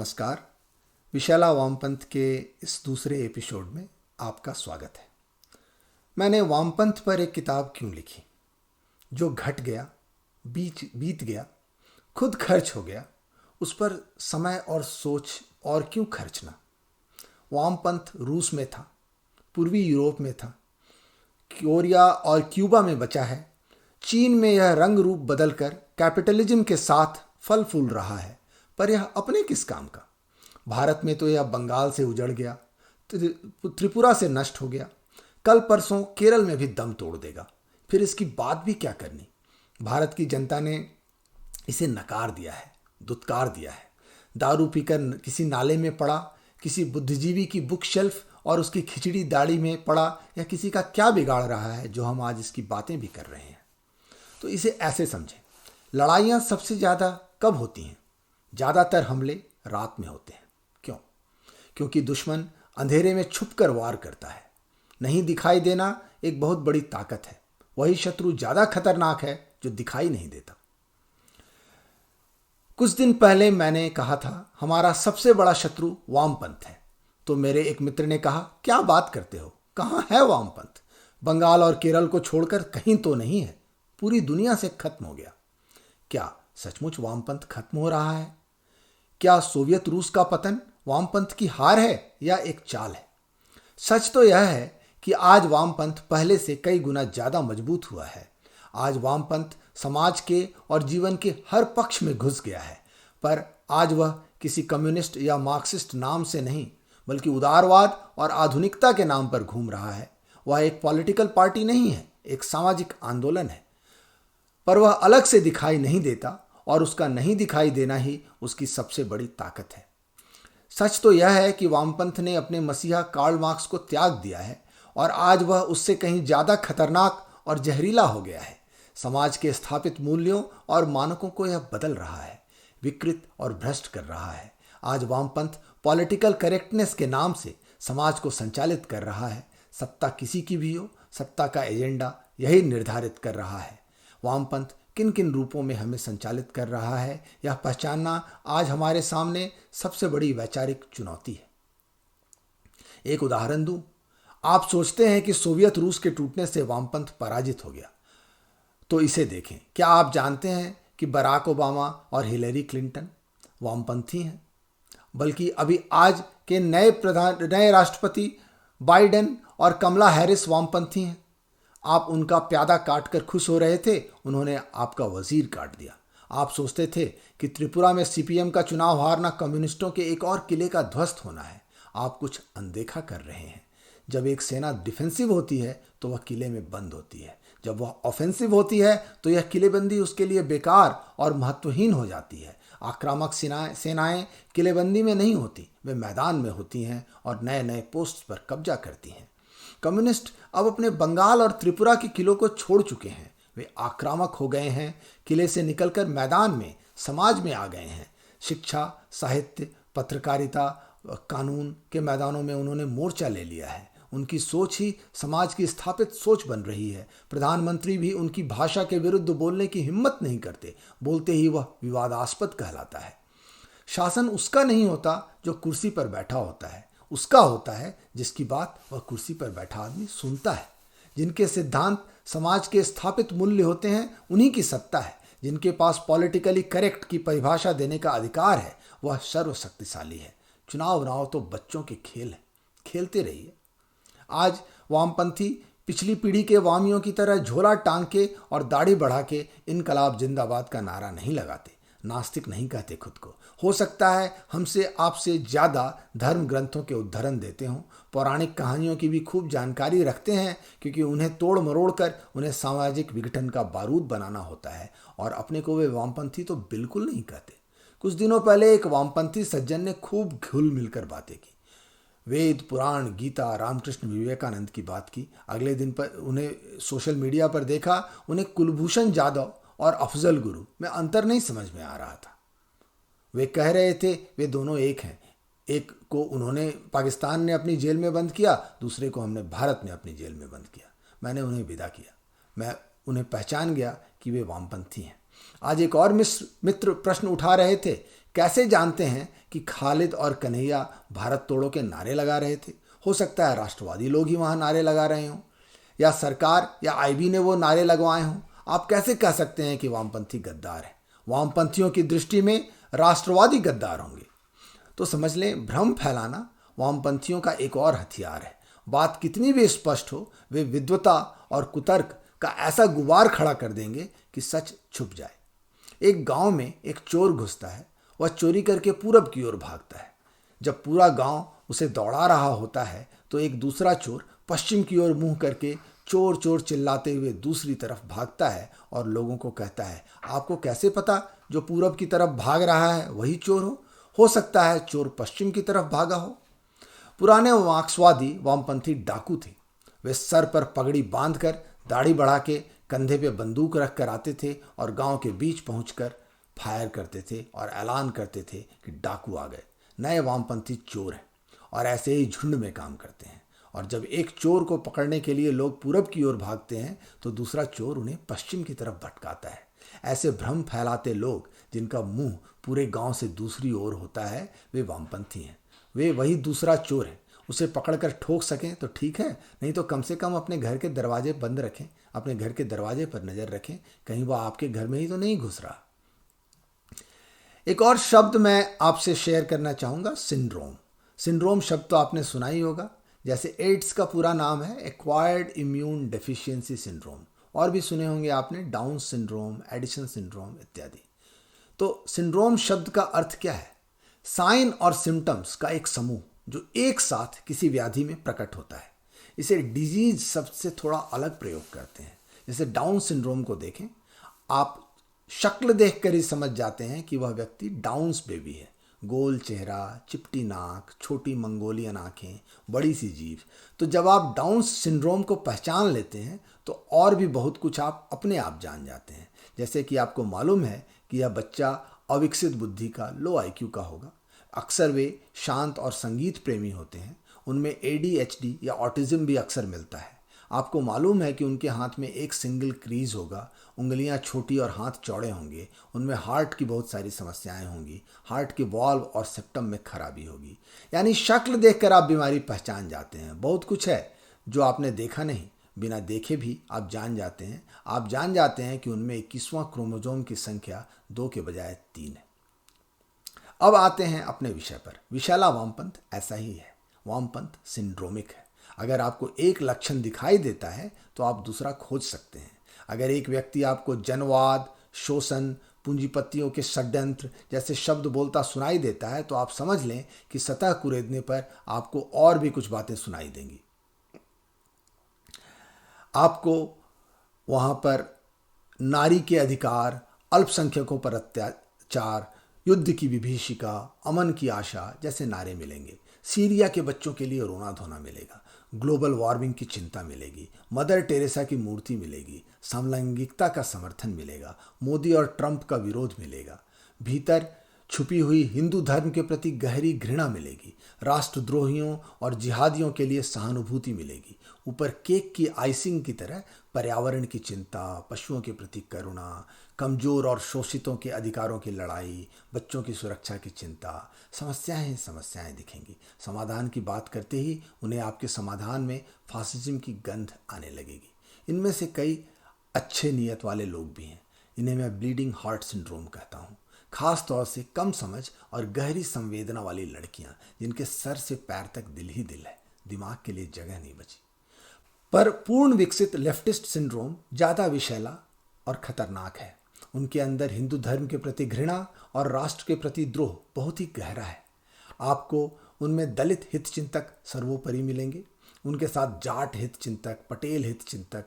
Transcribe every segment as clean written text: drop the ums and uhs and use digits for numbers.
नमस्कार। विशाला वामपंथ के इस दूसरे एपिसोड में आपका स्वागत है। मैंने वामपंथ पर एक किताब क्यों लिखी? जो घट गया, बीत गया, खुद खर्च हो गया, उस पर समय और सोच और क्यों खर्चना? वामपंथ रूस में था, पूर्वी यूरोप में था, कोरिया और क्यूबा में बचा है। चीन में यह रंग रूप बदलकर कैपिटलिज्म के साथ फल फूल रहा है, पर यह अपने किस काम का? भारत में तो यह बंगाल से उजड़ गया, त्रिपुरा से नष्ट हो गया, कल परसों केरल में भी दम तोड़ देगा। फिर इसकी बात भी क्या करनी? भारत की जनता ने इसे नकार दिया है, दुत्कार दिया है। दारू पीकर किसी नाले में पड़ा, किसी बुद्धिजीवी की बुक शेल्फ और उसकी खिचड़ी दाढ़ी में पड़ा, या किसी का क्या बिगाड़ रहा है जो हम आज इसकी बातें भी कर रहे हैं? तो इसे ऐसे समझें, लड़ाइयाँ सबसे ज़्यादा कब होती हैं? ज़्यादातर हमले रात में होते हैं। क्यों? क्योंकि दुश्मन अंधेरे में छुपकर वार करता है। नहीं दिखाई देना एक बहुत बड़ी ताकत है। वही शत्रु ज़्यादा खतरनाक है जो दिखाई नहीं देता। कुछ दिन पहले मैंने कहा था हमारा सबसे बड़ा शत्रु वामपंथ है, तो मेरे एक मित्र ने कहा, क्या बात करते हो, कहाँ है वामपंथ? बंगाल और केरल को छोड़कर कहीं तो नहीं है, पूरी दुनिया से खत्म हो गया। क्या सचमुच वामपंथ खत्म हो रहा है? क्या सोवियत रूस का पतन वामपंथ की हार है या एक चाल है? सच तो यह है कि आज वामपंथ पहले से कई गुना ज्यादा मजबूत हुआ है। आज वामपंथ समाज के और जीवन के हर पक्ष में घुस गया है, पर आज वह किसी कम्युनिस्ट या मार्क्सिस्ट नाम से नहीं, बल्कि उदारवाद और आधुनिकता के नाम पर घूम रहा है। वह एक पॉलिटिकल पार्टी नहीं है, एक सामाजिक आंदोलन है, पर वह अलग से दिखाई नहीं देता और उसका नहीं दिखाई देना ही उसकी सबसे बड़ी ताकत है। सच तो यह है कि वामपंथ ने अपने मसीहा कार्ल मार्क्स को त्याग दिया है और आज वह उससे कहीं ज़्यादा खतरनाक और जहरीला हो गया है। समाज के स्थापित मूल्यों और मानकों को यह बदल रहा है, विकृत और भ्रष्ट कर रहा है। आज वामपंथ पॉलिटिकल करेक्टनेस के नाम से समाज को संचालित कर रहा है। सत्ता किसी की भी हो, सत्ता का एजेंडा यही निर्धारित कर रहा है। वामपंथ किन किन रूपों में हमें संचालित कर रहा है, यह पहचानना आज हमारे सामने सबसे बड़ी वैचारिक चुनौती है। एक उदाहरण दूं, आप सोचते हैं कि सोवियत रूस के टूटने से वामपंथ पराजित हो गया, तो इसे देखें। क्या आप जानते हैं कि बराक ओबामा और हिलेरी क्लिंटन वामपंथी हैं? बल्कि अभी आज के नए राष्ट्रपति बाइडेन और कमला हैरिस वामपंथी हैं। आप उनका प्यादा काट कर खुश हो रहे थे, उन्होंने आपका वजीर काट दिया। आप सोचते थे कि त्रिपुरा में सीपीएम का चुनाव हारना कम्युनिस्टों के एक और किले का ध्वस्त होना है। आप कुछ अनदेखा कर रहे हैं। जब एक सेना डिफेंसिव होती है तो वह किले में बंद होती है। जब वह ऑफेंसिव होती है तो यह किलेबंदी उसके लिए बेकार और महत्वहीन हो जाती है। आक्रामक सेनाएं किलेबंदी में नहीं होती, वे मैदान में होती हैं और नए नए पोस्ट पर कब्जा करती हैं। कम्युनिस्ट अब अपने बंगाल और त्रिपुरा के किलों को छोड़ चुके हैं। वे आक्रामक हो गए हैं, किले से निकलकर मैदान में, समाज में आ गए हैं। शिक्षा, साहित्य, पत्रकारिता, कानून के मैदानों में उन्होंने मोर्चा ले लिया है। उनकी सोच ही समाज की स्थापित सोच बन रही है। प्रधानमंत्री भी उनकी भाषा के विरुद्ध बोलने की हिम्मत नहीं करते, बोलते ही वह विवादास्पद कहलाता है। शासन उसका नहीं होता जो कुर्सी पर बैठा होता है, उसका होता है जिसकी बात वह कुर्सी पर बैठा आदमी सुनता है। जिनके सिद्धांत समाज के स्थापित मूल्य होते हैं, उन्हीं की सत्ता है। जिनके पास पॉलिटिकली करेक्ट की परिभाषा देने का अधिकार है, वह सर्वशक्तिशाली है। चुनाव नाव तो बच्चों के खेल है, खेलते रहिए। आज वामपंथी पिछली पीढ़ी के वामियों की तरह झोला टांग के और दाढ़ी बढ़ा के इनकलाब जिंदाबाद का नारा नहीं लगाते, नास्तिक नहीं कहते खुद को। हो सकता है हमसे आपसे ज़्यादा धर्म ग्रंथों के उद्धरण देते हों, पौराणिक कहानियों की भी खूब जानकारी रखते हैं, क्योंकि उन्हें तोड़ मरोड़ कर उन्हें सामाजिक विघटन का बारूद बनाना होता है। और अपने को वे वामपंथी तो बिल्कुल नहीं कहते। कुछ दिनों पहले एक वामपंथी सज्जन ने खूब घुल मिलकर बातें की, वेद, पुराण, गीता, रामकृष्ण विवेकानंद की बात की। अगले दिन पर उन्हें सोशल मीडिया पर देखा, उन्हें कुलभूषण जाधव और अफजल गुरु में अंतर नहीं समझ में आ रहा था। वे कह रहे थे वे दोनों एक हैं। एक को उन्होंने पाकिस्तान ने अपनी जेल में बंद किया, दूसरे को हमने भारत ने अपनी जेल में बंद किया। मैंने उन्हें विदा किया। मैं उन्हें पहचान गया कि वे वामपंथी हैं। आज एक और मित्र प्रश्न उठा रहे थे कैसे जानते हैं कि खालिद और कन्हैया भारत तोड़ो के नारे लगा रहे थे? हो सकता है राष्ट्रवादी लोग ही वहां नारे लगा रहे हों, या सरकार या आईबी ने वो नारे लगवाए हों। आप कैसे कह सकते हैं कि वामपंथी गद्दार है? वामपंथियों की दृष्टि में राष्ट्रवादी गद्दार होंगे। तो समझ लें, भ्रम फैलाना वामपंथियों का एक और हथियार है। बात कितनी भी स्पष्ट हो, वे विद्वता और कुतर्क का ऐसा गुबार खड़ा कर देंगे कि सच छुप जाए। एक गांव में एक चोर घुसता है। वह चोरी करके पूरब की ओर भागता है। जब पूरा गांव उसे दौड़ा रहा होता है तो एक दूसरा चोर पश्चिम की ओर मुंह करके चोर चोर चिल्लाते हुए दूसरी तरफ भागता है और लोगों को कहता है, आपको कैसे पता जो पूरब की तरफ भाग रहा है वही चोर हो? हो सकता है चोर पश्चिम की तरफ भागा हो। पुराने मार्क्सवादी वामपंथी डाकू थे। वे सर पर पगड़ी बांधकर, दाढ़ी बढ़ा के, कंधे पे बंदूक रख कर आते थे और गांव के बीच पहुंचकर फायर करते थे और ऐलान करते थे कि डाकू आ गए, नए वामपंथी चोर हैं, और ऐसे ही झुंड में काम करते हैं। और जब एक चोर को पकड़ने के लिए लोग पूरब की ओर भागते हैं तो दूसरा चोर उन्हें पश्चिम की तरफ भटकाता है। ऐसे भ्रम फैलाते लोग जिनका मुंह पूरे गांव से दूसरी ओर होता है, वे वामपंथी हैं। वे वही दूसरा चोर है। उसे पकड़कर ठोक सकें तो ठीक है, नहीं तो कम से कम अपने घर के दरवाजे बंद रखें, अपने घर के दरवाजे पर नजर रखें, कहीं वह आपके घर में ही तो नहीं घुस रहा। एक और शब्द मैं आपसे शेयर करना चाहूंगा, सिंड्रोम। सिंड्रोम शब्द तो आपने सुना ही होगा। जैसे एड्स का पूरा नाम है एक्वायर्ड इम्यून डेफिशिएंसी सिंड्रोम, और भी सुने होंगे आपने, डाउन सिंड्रोम, एडिशन सिंड्रोम इत्यादि। तो सिंड्रोम शब्द का अर्थ क्या है? साइन और सिम्टम्स का एक समूह जो एक साथ किसी व्याधि में प्रकट होता है। इसे डिजीज शब्द से थोड़ा अलग प्रयोग करते हैं। जैसे डाउन सिंड्रोम को देखें, आप शक्ल देखकर ही समझ जाते हैं कि वह व्यक्ति डाउन्स बेबी है। गोल चेहरा, चिपटी नाक, छोटी मंगोलियन आंखें, बड़ी सी जीभ। तो जब आप डाउन सिंड्रोम को पहचान लेते हैं तो और भी बहुत कुछ आप अपने आप जान जाते हैं। जैसे कि आपको मालूम है कि यह बच्चा अविकसित बुद्धि का, लो आईक्यू का होगा। अक्सर वे शांत और संगीत प्रेमी होते हैं। उनमें एडीएचडी या ऑटिज्म भी अक्सर मिलता है। आपको मालूम है कि उनके हाथ में एक सिंगल क्रीज होगा, उंगलियां छोटी और हाथ चौड़े होंगे। उनमें हार्ट की बहुत सारी समस्याएं होंगी, हार्ट के वाल्व और सेप्टम में खराबी होगी। यानी शक्ल देखकर आप बीमारी पहचान जाते हैं। बहुत कुछ है जो आपने देखा नहीं, बिना देखे भी आप जान जाते हैं। आप जान जाते हैं कि उनमें 21वां क्रोमोसोम की संख्या 2 के बजाय 3 है। अब आते हैं अपने विषय पर। विशाला वामपंथ ऐसा ही है। वामपंथ सिंड्रोमिक है। अगर आपको एक लक्षण दिखाई देता है तो आप दूसरा खोज सकते हैं। अगर एक व्यक्ति आपको जनवाद, शोषण, पूंजीपतियों के षड्यंत्र जैसे शब्द बोलता सुनाई देता है तो आप समझ लें कि सतह कुरेदने पर आपको और भी कुछ बातें सुनाई देंगी। आपको वहां पर नारी के अधिकार, अल्पसंख्यकों पर अत्याचार, युद्ध की विभीषिका, अमन की आशा जैसे नारे मिलेंगे। सीरिया के बच्चों के लिए रोना धोना मिलेगा। ग्लोबल वार्मिंग की चिंता मिलेगी। मदर टेरेसा की मूर्ति मिलेगी। समलैंगिकता का समर्थन मिलेगा। मोदी और ट्रंप का विरोध मिलेगा। भीतर छुपी हुई हिंदू धर्म के प्रति गहरी घृणा मिलेगी। राष्ट्रद्रोहियों और जिहादियों के लिए सहानुभूति मिलेगी। ऊपर केक की आइसिंग की तरह पर्यावरण की चिंता, पशुओं के प्रति करुणा, कमजोर और शोषितों के अधिकारों की लड़ाई, बच्चों की सुरक्षा की चिंता। समस्याएं ही समस्याएं दिखेंगी। समाधान की बात करते ही उन्हें आपके समाधान में फासिज्म की गंध आने लगेगी। इनमें से कई अच्छे नियत वाले लोग भी हैं। इन्हें मैं ब्लीडिंग हार्ट सिंड्रोम कहता हूँ। खास तौर से कम समझ और गहरी संवेदना वाली लड़कियां, जिनके सर से पैर तक दिल ही दिल है, दिमाग के लिए जगह नहीं बची। पर पूर्ण विकसित लेफ्टिस्ट सिंड्रोम ज़्यादा विषैला और खतरनाक है। उनके अंदर हिंदू धर्म के प्रति घृणा और राष्ट्र के प्रति द्रोह बहुत ही गहरा है। आपको उनमें दलित हित चिंतक सर्वोपरि मिलेंगे। उनके साथ जाट हित चिंतक, पटेल हित चिंतक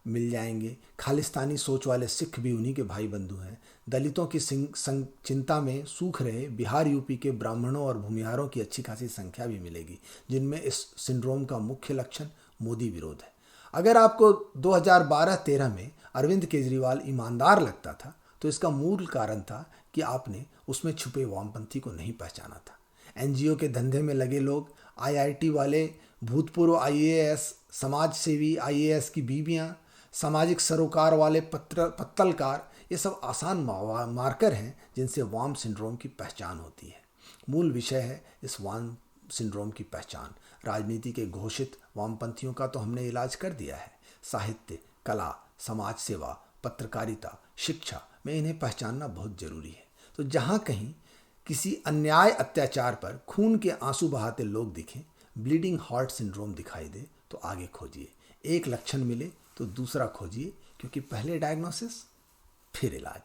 मिल जाएंगे। खालिस्तानी सोच वाले सिख भी उन्हीं के भाई बंधु हैं। दलितों की चिंता में सूख रहे बिहार यूपी के ब्राह्मणों और भूमिहारों की अच्छी खासी संख्या भी मिलेगी, जिनमें इस सिंड्रोम का मुख्य लक्षण मोदी विरोध है। अगर आपको 2012-13 में अरविंद केजरीवाल ईमानदार लगता था तो इसका मूल कारण था कि आपने उसमें छुपे वामपंथी को नहीं पहचाना था। एनजीओ के धंधे में लगे लोग, आईआईटी वाले, भूतपूर्व आईएएस, समाज सेवी आईएएस की बीवियां, सामाजिक सरोकार वाले पत्तलकार, ये सब आसान मार्कर हैं जिनसे वार्म सिंड्रोम की पहचान होती है। मूल विषय है इस वार्म सिंड्रोम की पहचान। राजनीति के घोषित वामपंथियों का तो हमने इलाज कर दिया है। साहित्य, कला, समाज सेवा, पत्रकारिता, शिक्षा में इन्हें पहचानना बहुत जरूरी है। तो जहाँ कहीं किसी अन्याय अत्याचार पर खून के आंसू बहाते लोग दिखें, ब्लीडिंग हार्ट सिंड्रोम दिखाई दे, तो आगे खोजिए। एक लक्षण मिले तो दूसरा खोजिए, क्योंकि पहले डायग्नोसिस फिर इलाज।